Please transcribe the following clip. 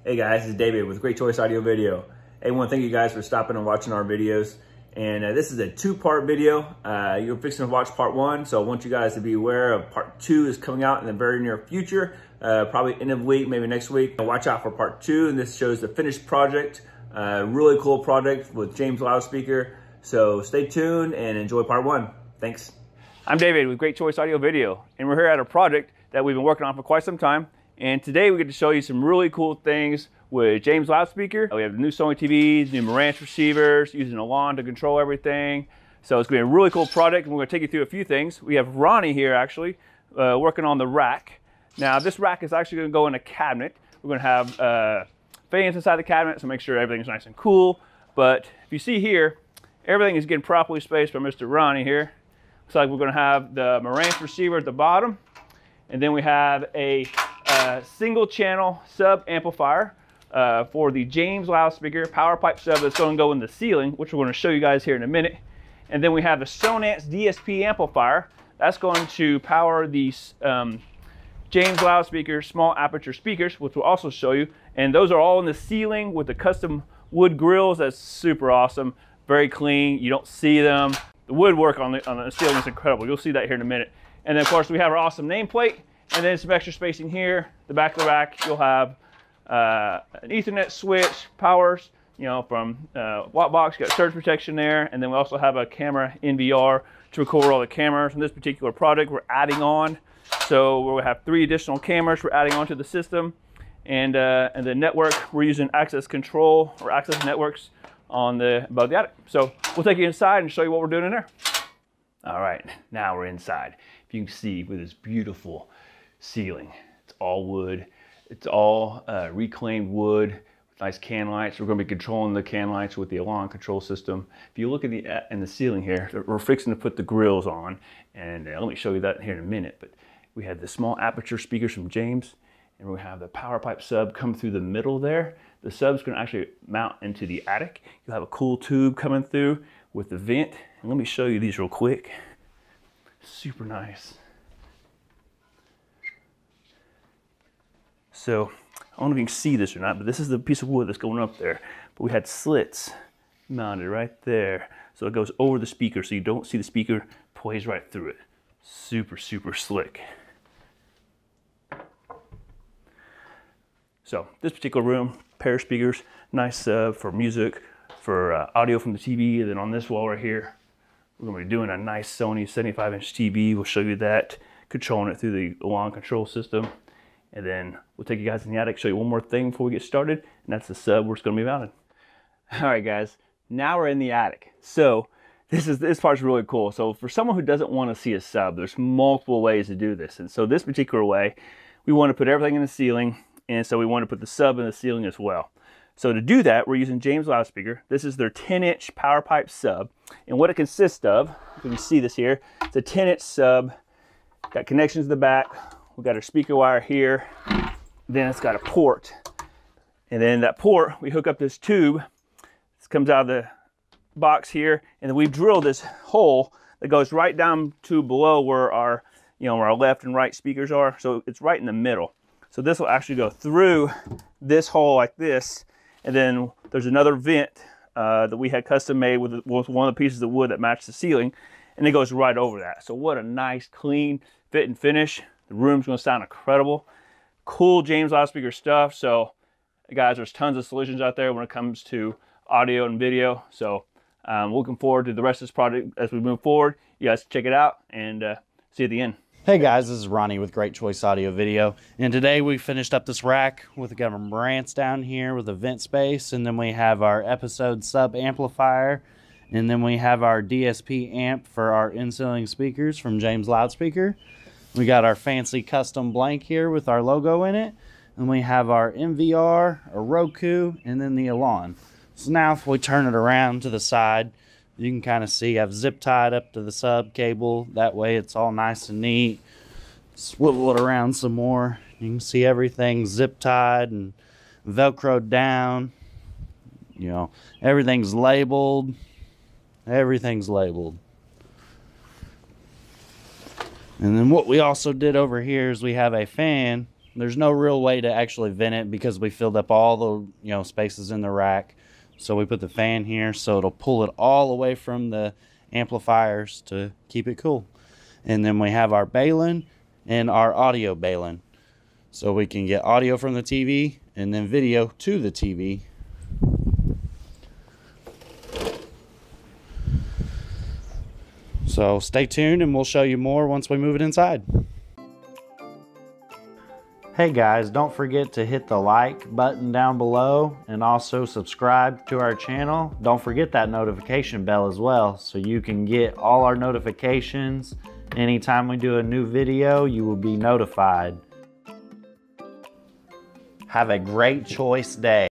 Hey guys, this is David with Great Choice Audio Video. Hey, I want to thank you guys for stopping and watching our videos. And this is a two-part video. You're fixing to watch part one, so I want you guys to be aware of part two is coming out in the very near future, probably end of week, maybe next week. Watch out for part two, and this shows the finished project. Really cool project with James Loudspeaker. So stay tuned and enjoy part one. Thanks. I'm David with Great Choice Audio Video, and we're here at a project that we've been working on for quite some time. And today we get to show you some really cool things with James Loudspeaker. We have the new Sony TVs, new Marantz receivers, using a Lawton to control everything. So it's going to be a really cool project, and we're going to take you through a few things. We have Ronnie here actually working on the rack. Now this rack is actually going to go in a cabinet. We're going to have fans inside the cabinet, so make sure everything's nice and cool. But if you see here, everything is getting properly spaced by Mr. Ronnie here. Looks like we're going to have the Marantz receiver at the bottom, and then we have a single channel sub amplifier for the James Loudspeaker PowerPipe sub that's going to go in the ceiling, which we're going to show you guys here in a minute. And then we have the Sonance DSP amplifier that's going to power the James Loudspeaker small aperture speakers, which we'll also show you. And those are all in the ceiling with the custom wood grills. That's super awesome, very clean. You don't see them. The woodwork on the ceiling is incredible. You'll see that here in a minute. And then of course we have our awesome nameplate. And then some extra spacing here. The back of the rack, you'll have an Ethernet switch, powers, you know, from Wattbox. You got surge protection there, and then we also have a camera NVR to record all the cameras. In this particular product, we're adding on. So we'll have 3 additional cameras we're adding onto the system, and the network we're using access control or access networks on above the attic. So we'll take you inside and show you what we're doing in there. All right, now we're inside. If you can see with this beautiful ceiling. It's all wood. It's all reclaimed wood with nice can lights. We're going to be controlling the can lights with the Alon control system. If you look at the ceiling here, we're fixing to put the grills on, and let me show you that here in a minute. But we have the small aperture speakers from James, and we have the PowerPipe sub come through the middle there. The sub's going to actually mount into the attic. You'll have a cool tube coming through with the vent. And let me show you these real quick. Super nice. So, I don't know if you can see this or not, but this is the piece of wood that's going up there. But we had slits mounted right there. So it goes over the speaker, so you don't see the speaker, plays right through it. Super, super slick. So, this particular room, pair of speakers, nice sub for music, for audio from the TV. And then on this wall right here, we're going to be doing a nice Sony 75-inch TV. We'll show you that, controlling it through the Alon control system. And then we'll take you guys in the attic, show you one more thing before we get started, and that's the sub where it's going to be mounted. All right, guys, now we're in the attic. So this part's really cool. So for someone who doesn't want to see a sub, there's multiple ways to do this. And so this particular way, we want to put everything in the ceiling, and so we want to put the sub in the ceiling as well. So to do that, we're using James Loudspeaker. This is their 10-inch PowerPipe sub, and what it consists of, if you can see this here, it's a 10-inch sub, got connections to the back. We've got our speaker wire here, then it's got a port. And then that port, we hook up this tube. This comes out of the box here, and then we drill this hole that goes right down to below where our, where our left and right speakers are. So it's right in the middle. So this will actually go through this hole like this, and then there's another vent that we had custom made with one of the pieces of wood that matched the ceiling, and it goes right over that. So what a nice, clean fit and finish. The room's going to sound incredible. Cool James Loudspeaker stuff. So, guys, there's tons of solutions out there when it comes to audio and video. So, looking forward to the rest of this project as we move forward. You guys check it out and see you at the end. Hey guys, this is Ronnie with Great Choice Audio Video. And today we finished up this rack with a Marantz down here with a vent space. And then we have our episode sub amplifier. And then we have our DSP amp for our in-ceiling speakers from James Loudspeaker. We got our fancy custom blank here with our logo in it. And we have our MVR, a Roku, and then the Alon. So now if we turn it around to the side, you can kind of see I've zip tied up to the sub cable. That way it's all nice and neat. Swivel it around some more. You can see everything zip tied and Velcroed down. Everything's labeled. Everything's labeled. And then what we also did over here is we have a fan There's no real way to actually vent it because we filled up all the spaces in the rack. So we put the fan here so it'll pull it all away from the amplifiers to keep it cool. And then we have our balun and our audio balun. So we can get audio from the TV and then video to the TV. So stay tuned and we'll show you more once we move it inside. Hey guys, don't forget to hit the like button down below and also subscribe to our channel. Don't forget that notification bell as well so you can get all our notifications. Anytime we do a new video, you will be notified. Have a great choice day.